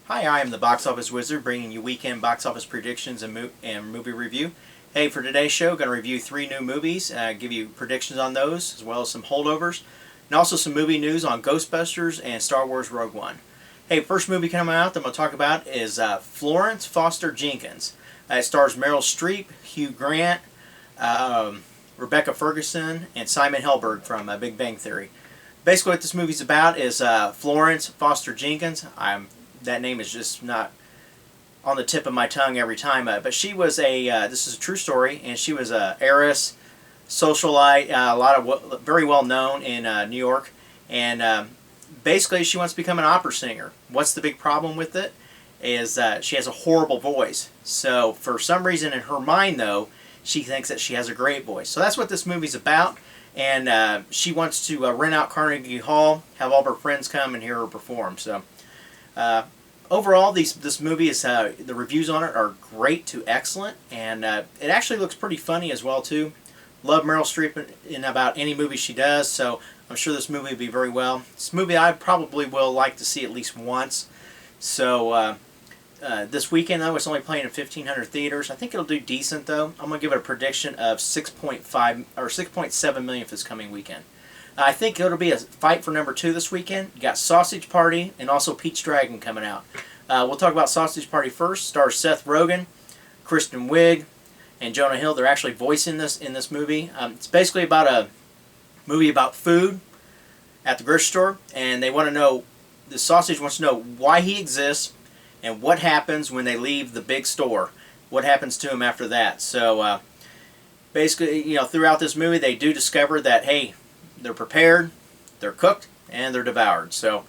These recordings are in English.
Hi, I am the Box Office Wizard, bringing you weekend box office predictions and movie review. Hey, for today's show, going to review 3 new movies, give you predictions on those, as well as some holdovers, and also some movie news on Ghostbusters and Star Wars Rogue One. Hey, first movie coming out that I'm going to talk about is Florence Foster Jenkins. It stars Meryl Streep, Hugh Grant, Rebecca Ferguson, and Simon Helberg from Big Bang Theory. Basically, what this movie's about is Florence Foster Jenkins. That name is just not on the tip of my tongue every time. But she was this is a true story, and she was a heiress, socialite, very well known in New York. And basically, she wants to become an opera singer. What's the big problem with it? Is she has a horrible voice. So for some reason in her mind, though, she thinks that she has a great voice. So that's what this movie's about. And she wants to rent out Carnegie Hall, have all of her friends come and hear her perform. So overall, this movie is the reviews on it are great to excellent, and it actually looks pretty funny as well too. Love Meryl Streep in about any movie she does, so I'm sure this movie will be very well. This movie I probably will like to see at least once. So this weekend though, it's only playing in 1,500 theaters. I think it'll do decent though. I'm gonna give it a prediction of 6.5 or 6.7 million for this coming weekend. I think it'll be a fight for number 2 this weekend. You got Sausage Party and also Pete's Dragon coming out. We'll talk about Sausage Party first. Stars Seth Rogen, Kristen Wiig, and Jonah Hill. They're actually voicing this in this movie. It's basically about a movie about food at the grocery store, and they want to know, the sausage wants to know why he exists and what happens when they leave the big store. What happens to him after that? So basically, throughout this movie, they do discover that, hey, they're prepared, they're cooked, and they're devoured. So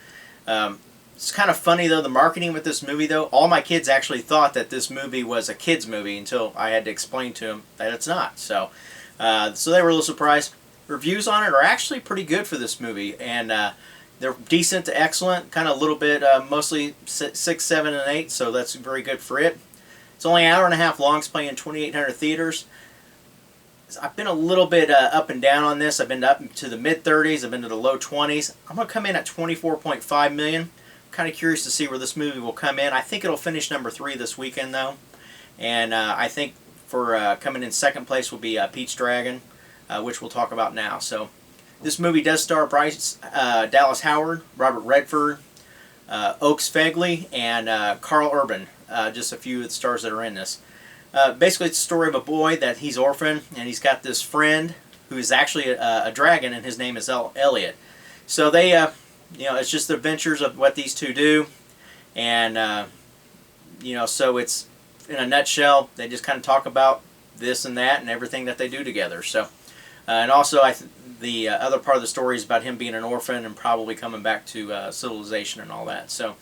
it's kind of funny though, the marketing with this movie though. All my kids actually thought that this movie was a kids movie until I had to explain to them that it's not. So so they were a little surprised. Reviews on it are actually pretty good for this movie, and they're decent to excellent, kind of a little bit, mostly 6, 7, and 8, so that's very good for it. It's only an hour and a half long. It's playing in 2,800 theaters. I've been a little bit up and down on this. I've been up to the mid-30s. I've been to the low 20s. I'm going to come in at 24.5 million. I'm kind of curious to see where this movie will come in. I think it'll finish number 3 this weekend, though. And I think for coming in second place will be Pete's Dragon, which we'll talk about now. So this movie does star Bryce Dallas Howard, Robert Redford, Oakes Fegley, and Carl Urban. Just a few of the stars that are in this. Basically, it's a story of a boy that he's orphaned, and he's got this friend who is actually a dragon, and his name is Elliot. So they, it's just the adventures of what these two do, and so it's in a nutshell. They just kind of talk about this and that and everything that they do together. So, and also the other part of the story is about him being an orphan and probably coming back to civilization and all that. So.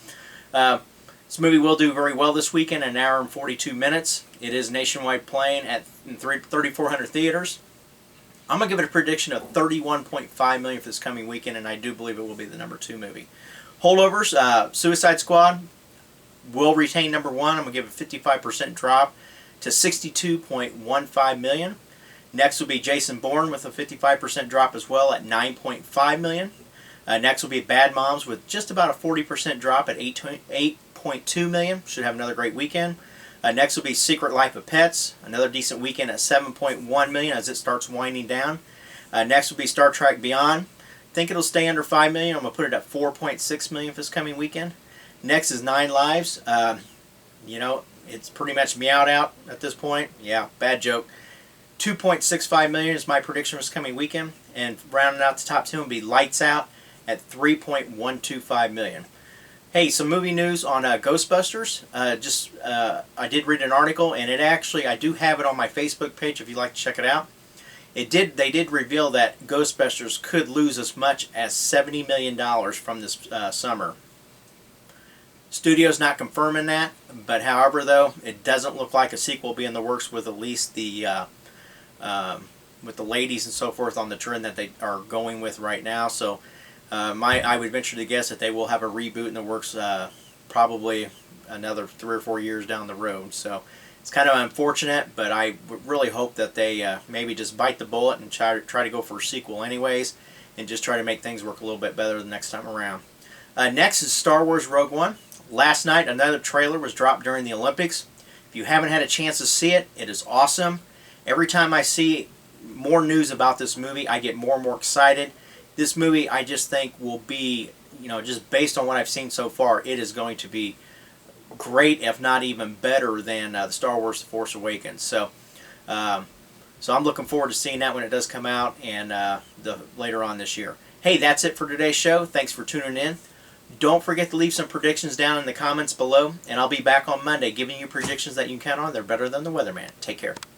This movie will do very well this weekend, an hour and 42 minutes. It is nationwide playing at 3,400 theaters. I'm going to give it a prediction of 31.5 million for this coming weekend, and I do believe it will be the number 2 movie. Holdovers, Suicide Squad will retain number 1. I'm going to give it a 55% drop to 62.15 million. Next will be Jason Bourne with a 55% drop as well at 9.5 million. Next will be Bad Moms with just about a 40% drop at 8.2 million. Should have another great weekend. Next will be Secret Life of Pets, another decent weekend at 7.1 million as it starts winding down. Next will be Star Trek Beyond. I think it'll stay under 5 million. I'm going to put it at 4.6 million for this coming weekend. Next is 9 Lives. It's pretty much meowed out at this point. Yeah, bad joke. 2.65 million is my prediction for this coming weekend. And rounding out the top 2 will be Lights Out at 3.125 million. Hey, some movie news on Ghostbusters. I did read an article, and I do have it on my Facebook page if you'd like to check it out. They did reveal that Ghostbusters could lose as much as $70 million from this summer. Studio's not confirming that, but however, though, it doesn't look like a sequel will be in the works with at least the ladies and so forth on the trend that they are going with right now. So. I would venture to guess that they will have a reboot in the works probably another 3 or 4 years down the road. So it's kind of unfortunate, but I really hope that they maybe just bite the bullet and try to go for a sequel anyways, and just try to make things work a little bit better the next time around. Next is Star Wars Rogue One. Last night, another trailer was dropped during the Olympics. If you haven't had a chance to see it, it is awesome. Every time I see more news about this movie, I get more and more excited. This movie, I just think, will be, just based on what I've seen so far, it is going to be great, if not even better than the Star Wars: The Force Awakens. So I'm looking forward to seeing that when it does come out and later on this year. Hey, that's it for today's show. Thanks for tuning in. Don't forget to leave some predictions down in the comments below, and I'll be back on Monday giving you predictions that you can count on. They're better than the weatherman. Take care.